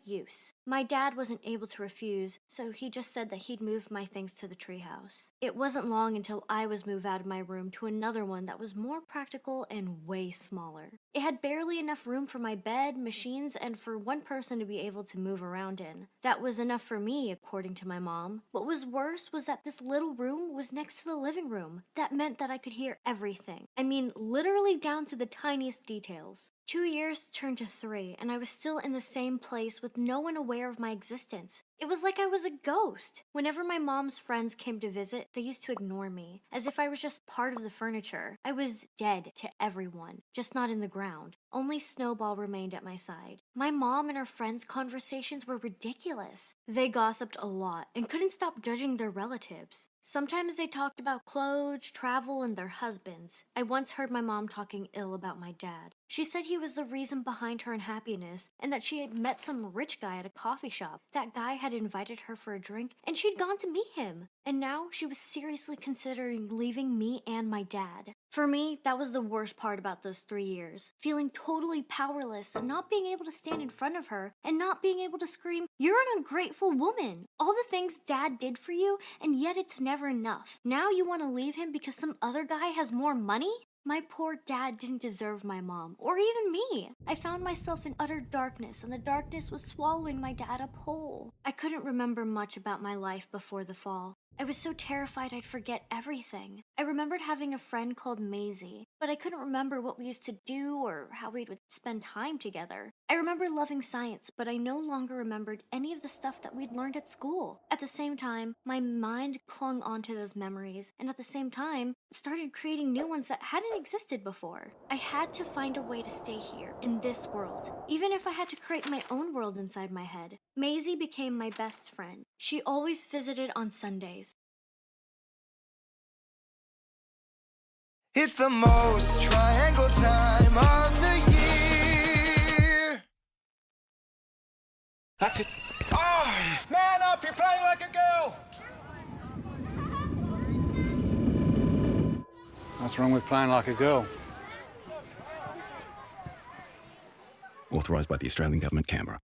use. My dad wasn't able to refuse, so he just said that he'd move my things to the treehouse. It wasn't long until I was moved out of my room to another one that was more practical and way smaller. It had barely enough room for my bed, machines, and for one person to be able to move around in. That was enough for me, according to my mom. What was worse was that this little room was next to the living room. That meant that I could hear everything. I mean, literally down to the tiniest details. 2 years turned to 3, and I was still in the same place with no one aware of my existence. It was like I was a ghost. Whenever my mom's friends came to visit, they used to ignore me, as if I was just part of the furniture. I was dead to everyone, just not in the ground. Only Snowball remained at my side. My mom and her friends' conversations were ridiculous. They gossiped a lot and couldn't stop judging their relatives. Sometimes they talked about clothes, travel, and their husbands. I once heard my mom talking ill about my dad. She said he was the reason behind her unhappiness and that she had met some rich guy at a coffee shop. That guy had invited her for a drink and she'd gone to meet him. And now she was seriously considering leaving me and my dad. For me, that was the worst part about those 3 years. Feeling totally powerless and not being able to stand in front of her and not being able to scream, "You're an ungrateful woman! All the things dad did for you, and yet it's never enough. Now you want to leave him because some other guy has more money?" My poor dad didn't deserve my mom, or even me. I found myself in utter darkness, and the darkness was swallowing my dad up whole. I couldn't remember much about my life before the fall. I was so terrified I'd forget everything. I remembered having a friend called Maisie, but I couldn't remember what we used to do or how we would spend time together. I remember loving science, but I no longer remembered any of the stuff that we'd learned at school. At the same time, my mind clung onto those memories, and at the same time, started creating new ones that hadn't existed before. I had to find a way to stay here, in this world, even if I had to create my own world inside my head. Maisie became my best friend. She always visited on Sundays. It's the most triangle time of the year. That's it. Oh, man up, you're playing like a girl. What's wrong with playing like a girl? Authorised by the Australian Government, Canberra.